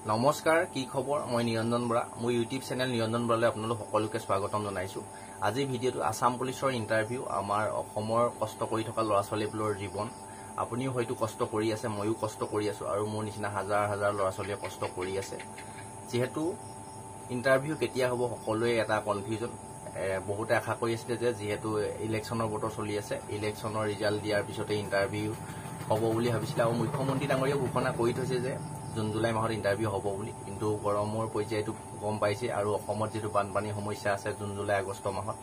নমস্কাৰ, কি খবৰ? মই নিৰঞ্জন বৰা। মোৰ ইউটিউব চেনেল নিৰঞ্জন বৰালৈ আপোনালোক সকলোকে স্বাগতম জনাইছো। আজি ভিডিঅ'টো আসাম পুলিচৰ ইণ্টাৰভিউ, আমাৰ অসমৰ কষ্ট কৰি থকা ল'ৰা ছোৱালীবোৰৰ জীৱন। আপুনিও হয়তো কষ্ট কৰি আছে, ময়ো কষ্ট কৰি আছো, আৰু মোৰ নিচিনা হাজাৰ হাজাৰ ল'ৰা ছোৱালীয়ে কষ্ট কৰি আছে। যেহেতু ইণ্টাৰভিউ কেতিয়া হ'ব সকলোৱে এটা কনফিউজন। বহুতে আশা কৰি আছিলে যে যিহেতু ইলেকশ্যনৰ বতৰ চলি আছে, ইলেকশ্যনৰ ৰিজাল্ট দিয়াৰ পিছতে ইণ্টাৰভিউ হ'ব বুলি ভাবিছিলে, আৰু মুখ্যমন্ত্ৰী ডাঙৰীয়াও ঘোষণা কৰি থৈছে যে জুন জুলাই মাহত ইণ্টাৰভিউ হ'ব বুলি। কিন্তু গৰমৰ পৰ্যায়টো গম পাইছে, আৰু অসমত যিটো বানপানীৰ সমস্যা আছে জুন জুলাই আগষ্ট মাহত,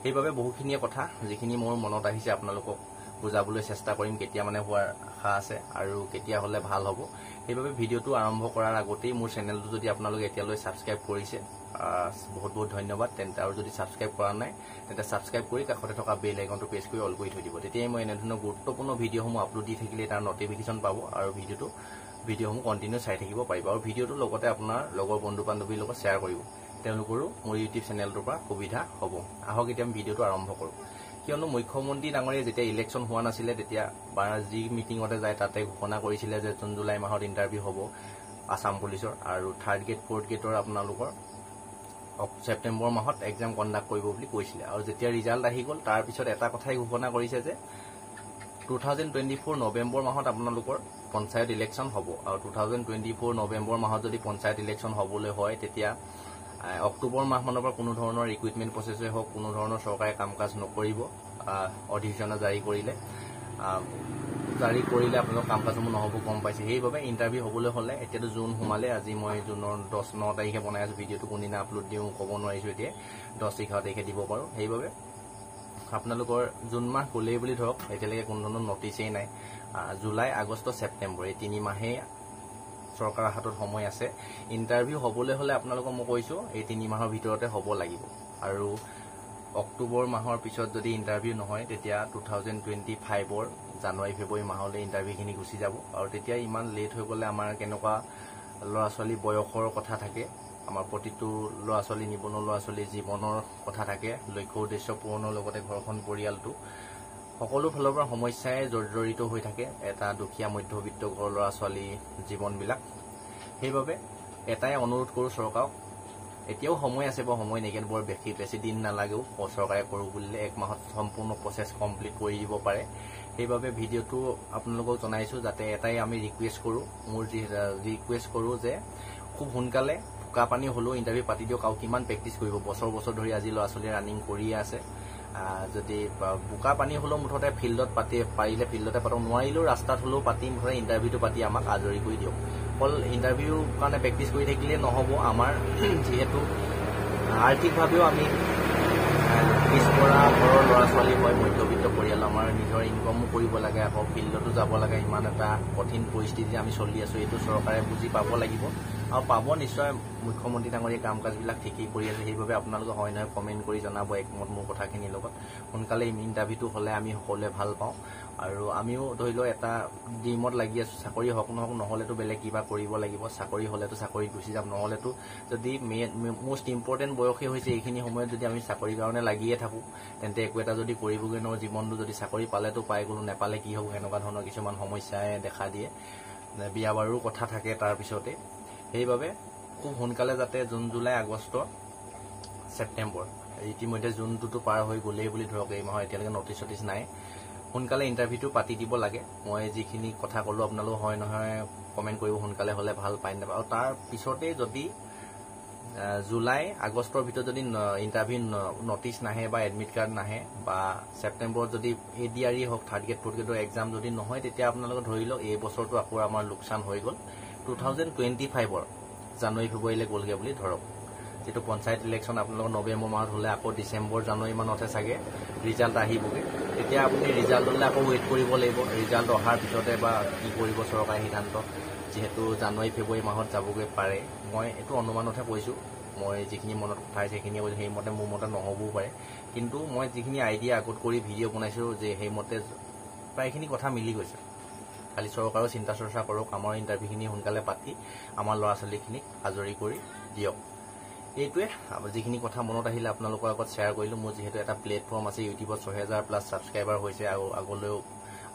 সেইবাবে বহুখিনিয়ে কথা যিখিনি মোৰ মনত আহিছে আপোনালোকক বুজাবলৈ চেষ্টা কৰিম। কেতিয়া মানে হোৱাৰ আশা আছে আৰু কেতিয়া হ'লে ভাল হ'ব, সেইবাবে ভিডিঅ'টো আৰম্ভ কৰাৰ আগতেই মোৰ চেনেলটো যদি আপোনালোকে এতিয়ালৈ ছাবস্ক্ৰাইব কৰিছে বহুত বহুত ধন্যবাদ। তেন্তে আৰু যদি ছাবস্ক্ৰাইব কৰা নাই তেন্তে ছাবস্ক্ৰাইব কৰি কাষতে থকা বেল আইকনটো প্ৰেছ কৰি অল কৰি থৈ দিব। তেতিয়াই মই এনেধৰণৰ গুৰুত্বপূৰ্ণ ভিডিঅ'সমূহ আপলোড দি থাকিলে তাৰ নটিফিকেশ্যন পাব, আৰু ভিডিঅ'সমূহ কণ্টিনিউ চাই থাকিব পাৰিব। আৰু ভিডিঅ'টোৰ লগতে আপোনাৰ লগৰ বন্ধু বান্ধৱীৰ লগত শ্বেয়াৰ কৰিব, তেওঁলোকৰো মোৰ ইউটিউব চেনেলটোৰ পৰা সুবিধা হ'ব। আহক এতিয়া আমি ভিডিঅ'টো আৰম্ভ কৰোঁ। কিয়নো মুখ্যমন্ত্ৰী ডাঙৰীয়া যেতিয়া ইলেকশ্যন হোৱা নাছিলে, তেতিয়া যি মিটিঙতে যায় তাতে ঘোষণা কৰিছিলে যে জুন জুলাই মাহত ইণ্টাৰভিউ হ'ব আসাম পুলিচৰ, আৰু থাৰ্ড গ্ৰেড ফ'ৰ্থ গ্ৰেডৰ আপোনালোকৰ ছেপ্টেম্বৰ মাহত এক্সাম কণ্ডাক্ট কৰিব বুলি কৈছিলে। আৰু যেতিয়া ৰিজাল্ট আহি গ'ল তাৰপিছত এটা কথাই ঘোষণা কৰিছে যে 2024 নৱেম্বৰ মাহত আপোনালোকৰ পঞ্চায়ত ইলেকশ্যন হ'ব। আৰু 2024 নৱেম্বৰ মাহত যদি পঞ্চায়ত ইলেকশ্যন হ'বলৈ হয়, তেতিয়া অক্টোবৰ মাহমানৰ পৰা কোনো ধৰণৰ ৰিক্ৰুইটমেণ্ট প্ৰচেছেই হওক, কোনো ধৰণৰ চৰকাৰে কাম কাজ নকৰিব। অধিসূচনা জাৰি কৰিলে আপোনালোকৰ কাম কাজসমূহ নহ'ব গম পাইছে। সেইবাবে ইণ্টাৰভিউ হ'বলৈ হ'লে, এতিয়াতো জুন সোমালে, আজি মই জুনৰ 9 তাৰিখে বনাই আছোঁ ভিডিঅ'টো, কোনদিনা আপলোড দিওঁ ক'ব নোৱাৰিছোঁ। এতিয়া 10-11 তাৰিখে দিব পাৰোঁ। সেইবাবে আপোনালোকৰ জুন মাহ গ'লেই বুলি ধৰক, এতিয়ালৈকে কোনো ধৰণৰ নটিছেই নাই। জুলাই, আগষ্ট, ছেপ্টেম্বৰ এই 3 মাহেই চৰকাৰৰ হাতত সময় আছে। ইণ্টাৰভিউ হ'বলৈ হ'লে আপোনালোকক মই কৈছোঁ এই 3 মাহৰ ভিতৰতে হ'ব লাগিব। আৰু অক্টোবৰ মাহৰ পিছত যদি ইণ্টাৰভিউ নহয়, তেতিয়া 2025 জানুৱাৰী ফেব্ৰুৱাৰী মাহলৈ ইণ্টাৰভিউখিনি গুচি যাব। আৰু তেতিয়া ইমান লেট হৈ গ'লে আমাৰ কেনেকুৱা ল'ৰা ছোৱালী বয়সৰ কথা থাকে, আমাৰ প্ৰতিটো ল'ৰা ছোৱালী, নিবনুৱা ল'ৰা ছোৱালীৰ জীৱনৰ কথা থাকে, লক্ষ্য উদ্দেশ্য পূৰণৰ লগতে ঘৰখন পৰিয়ালটো সকলো ফালৰ পৰা সমস্যাই জড়িত হৈ থাকে এটা দুখীয়া মধ্যবিত্ত ঘৰৰ ল'ৰা ছোৱালীৰ জীৱনবিলাক। সেইবাবে এটাই অনুৰোধ কৰোঁ চৰকাৰক, এতিয়াও সময় আছে, বাৰু সময় নাইকিয়া, বৰ বেছি দিন নালাগেও চৰকাৰে কৰোঁ বুলিলে 1 মাহত সম্পূৰ্ণ প্ৰচেছ কমপ্লিট কৰি দিব পাৰে। সেইবাবে ভিডিঅ'টো আপোনালোকক জনাইছোঁ, যাতে এটাই আমি ৰিকুৱেষ্ট কৰোঁ যে খুব সোনকালে বোকা পানী হ'লেও ইণ্টাৰভিউ পাতি দিয়ক। আৰু কিমান প্ৰেক্টিচ কৰিব, বছৰ বছৰ ধৰি আজি ল'ৰা ছোৱালীয়ে ৰানিং কৰিয়ে আছে। যদি বোকা পানী হ'লেও মুঠতে ফিল্ডত পাৰিলে ফিল্ডতে পাতক, নোৱাৰিলেও ৰাস্তাত হ'লেও পাতি মুঠতে ইণ্টাৰভিউটো পাতি আমাক আজৰি কৰি দিয়ক। অকল ইণ্টাৰভিউৰ কাৰণে প্ৰেক্টিচ কৰি থাকিলে নহ'ব। আমাৰ যিহেতু আৰ্থিকভাৱেও আমি পিছপৰা ঘৰৰ ল'ৰা ছোৱালী হয়, মধ্যবিত্ত পৰিয়াল, আমাৰ নিজৰ ইনকমো কৰিব লাগে, আকৌ ফিল্ডতো যাব লাগে। ইমান এটা কঠিন পৰিস্থিতি আমি চলি আছোঁ, এইটো চৰকাৰে বুজি পাব লাগিব, আৰু পাব নিশ্চয়। মুখ্যমন্ত্ৰী ডাঙৰীয়া কাম কাজবিলাক ঠিকেই কৰি আছে। সেইবাবে আপোনালোকে হয় নহয় কমেণ্ট কৰি জনাব একমত মোৰ কথাখিনিৰ লগত। সোনকালে ইণ্টাৰভিউটো হ'লে আমি সকলোৱে ভাল পাওঁ। আৰু আমিও ধৰি লওক এটা ড্ৰিমত লাগি আছোঁ, চাকৰি হওক নহওক, নহ'লেতো বেলেগ কিবা কৰিব লাগিব। চাকৰি হ'লেতো চাকৰিত গুচি যাম, নহ'লেতো যদি মষ্ট ইম্পৰ্টেণ্ট বয়সেই হৈছে এইখিনি সময়ত যদি আমি চাকৰিৰ কাৰণে লাগিয়ে থাকোঁ, তেন্তে একো এটা যদি কৰিবগৈ নোৱাৰোঁ জীৱনটো। যদি চাকৰি পালেতো পাই গ'লোঁ, নেপালে কি হ'ব, এনেকুৱা ধৰণৰ কিছুমান সমস্যাই দেখা দিয়ে। বিয়া বাৰুৰ কথা থাকে তাৰপিছতে। সেইবাবে খুব সোনকালে যাতে জুন জুলাই আগষ্ট ছেপ্টেম্বৰ, ইতিমধ্যে জুনটোতো পাৰ হৈ গ'লেই বুলি ধৰক, এই মাহৰ এতিয়ালৈকে নটিচ চটিচ নাই, সোনকালে ইণ্টাৰভিউটো পাতি দিব লাগে। মই যিখিনি কথা ক'লোঁ আপোনালোক হয় নহয় কমেণ্ট কৰিব, সোনকালে হ'লে ভাল পাই নাপায়। আৰু তাৰ পিছতেই যদি জুলাই আগষ্টৰ ভিতৰত যদি ইণ্টাৰভিউ নটিচ নাহে বা এডমিট কাৰ্ড নাহে, বা ছেপ্টেম্বৰত যদি ADRE হওক, থাৰ্ড গ্ৰেড ফ'ৰ্থ গ্ৰেডৰ এক্সাম যদি নহয়, তেতিয়া আপোনালোকে ধৰি লওক এই বছৰটো আকৌ আমাৰ লোকচান হৈ গ'ল। 2025 জানুৱাৰী ফেব্ৰুৱাৰীলৈ গ'লগৈ বুলি ধৰক। যিটো পঞ্চায়ত ইলেকশ্যন আপোনালোকৰ নৱেম্বৰ মাহত হ'লে, আকৌ ডিচেম্বৰ জানুৱাৰী মানতহে চাগে ৰিজাল্ট আহিবগৈ। তেতিয়া আপুনি ৰিজাল্টলৈ আকৌ ৱেইট কৰিব লাগিব। ৰিজাল্ট অহাৰ পিছতে বা কি কৰিব চৰকাৰে সিদ্ধান্ত, যিহেতু জানুৱাৰী ফেব্ৰুৱাৰী মাহত যাবগৈ পাৰে। মই এইটো অনুমানতহে কৈছোঁ, মই যিখিনি মনত কথা আছে সেইখিনিয়ে কৈছোঁ। সেইমতে মোৰ মতে নহ'বও পাৰে, কিন্তু মই যিখিনি আইডিয়া আগত কৰি ভিডিঅ' বনাইছোঁ যে সেইমতে প্ৰায়খিনি কথা মিলি গৈছে। খালি চৰকাৰেও চিন্তা চৰ্চা কৰক, আমাৰ ইণ্টাৰভিউখিনি সোনকালে পাতি আমাৰ ল'ৰা ছোৱালীখিনিক আজৰি কৰি দিয়ক। এইটোৱে যিখিনি কথা মনত আহিলে আপোনালোকৰ আগত শ্বেয়াৰ কৰিলোঁ। মোৰ যিহেতু এটা প্লেটফৰ্ম আছে ইউটিউবত, 6000+ ছাবস্ক্ৰাইবাৰ হৈছে, আৰু আগলৈও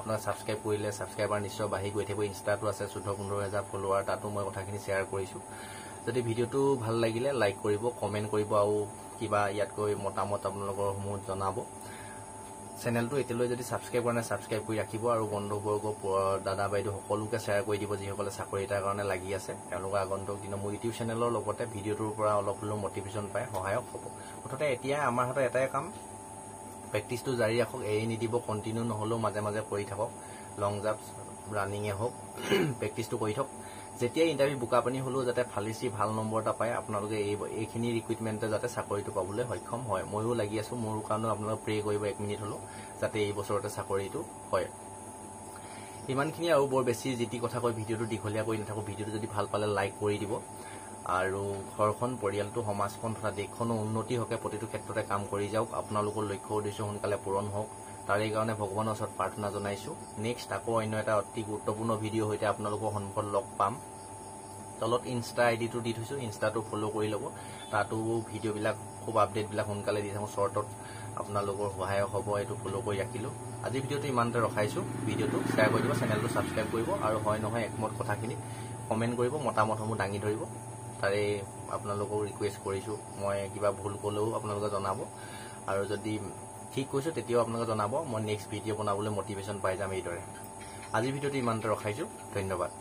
আপোনাক ছাবস্ক্ৰাইব কৰিলে ছাবস্ক্ৰাইবাৰ নিশ্চয় বাঢ়ি গৈ থাকিব। ইনষ্টাটো আছে 14-15,000 ফলোৱাৰ, তাতো মই কথাখিনি শ্বেয়াৰ কৰিছোঁ। যদি ভিডিঅ'টো ভাল লাগিলে লাইক কৰিব, কমেণ্ট কৰিব আৰু কিবা ইয়াতকৈ মতামত আপোনালোকৰ সমূহ জনাব। চেনেলটো এতিয়ালৈ যদি ছাবস্ক্ৰাইব কৰা নাই ছাবস্ক্ৰাইব কৰি ৰাখিব আৰু বন্ধুবৰ্গ দাদা বাইদেউ সকলোকে শ্বেয়াৰ কৰি দিব যিসকলে চাকৰি এটাৰ কাৰণে লাগি আছে। তেওঁলোকে আগন্তুক দিনৰ মোৰ ইউটিউব চেনেলৰ লগতে ভিডিঅ'টোৰ পৰা অলপ হ'লেও মটিভেশ্যন পায়, সহায়ক হ'ব। মুঠতে এতিয়া আমাৰ হাতত এটাই কাম, প্ৰেক্টিচটো জাৰি ৰাখক, এৰি নিদিব, কণ্টিনিউ নহ'লেও মাজে মাজে কৰি থাকক। লং জাম্প ৰানিঙে হওক প্ৰেক্টিচটো কৰি থাকক। যেতিয়া ইণ্টাৰভিউ বোকা পানী হ'লেও যাতে ফালিচি ভাল নম্বৰ এটা পায়, আপোনালোকে এইখিনি ৰিকুইটমেণ্টে যাতে চাকৰিটো পাবলৈ সক্ষম হয়। ময়ো লাগি আছোঁ, মোৰ কাৰণেও আপোনালোকে প্ৰে কৰিব 1 মিনিট হ'লেও, যাতে এই বছৰতে চাকৰিটো হয়। ইমানখিনি আৰু বৰ বেছি যি টি কথা কৈ ভিডিঅ'টো দীঘলীয়া কৰি নাথাকোঁ। ভিডিঅ'টো যদি ভাল পালে লাইক কৰি দিব আৰু ঘৰখন, পৰিয়ালটো, সমাজখন তথা দেশখনো উন্নতি হকে প্ৰতিটো ক্ষেত্ৰতে কাম কৰি যাওক। আপোনালোকৰ লক্ষ্য উদ্দেশ্য সোনকালে পূৰণ হওক, তাৰে কাৰণে ভগৱানৰ ওচৰত প্ৰাৰ্থনা জনাইছোঁ। নেক্সট আকৌ অন্য এটা অতি গুৰুত্বপূৰ্ণ ভিডিঅ' সৈতে আপোনালোকৰ সন্মুখত লগ পাম। তলত ইনষ্টা আইডিটো দি থৈছোঁ, ইনষ্টাটো ফ'ল' কৰি ল'ব। তাতো ভিডিঅ'বিলাক খুব আপডেটবিলাক সোনকালে দি থাকোঁ, শ্বৰ্টত আপোনালোকৰ সহায়ক হ'ব। এইটো ফ'ল' কৰি ৰাখিলোঁ। আজি ভিডিঅ'টো ইমানতে ৰখাইছোঁ। ভিডিঅ'টো শ্বেয়াৰ কৰি দিব, চেনেলটো ছাবস্ক্ৰাইব কৰিব আৰু হয় নহয় একমত কথাখিনি কমেণ্ট কৰিব, মতামতসমূহ দাঙি ধৰিব। তাৰে আপোনালোকক ৰিকুৱেষ্ট কৰিছোঁ, মই কিবা ভুল ক'লেও আপোনালোকে জনাব আৰু যদি ঠিক কৈছোঁ তেতিয়াও আপোনালোকে জনাব। মই নেক্সট ভিডিঅ' বনাবলৈ মটিভেশ্যন পাই যাম এইদৰে। আজিৰ ভিডিঅ'টো ইমানতে ৰখাইছোঁ। ধন্যবাদ।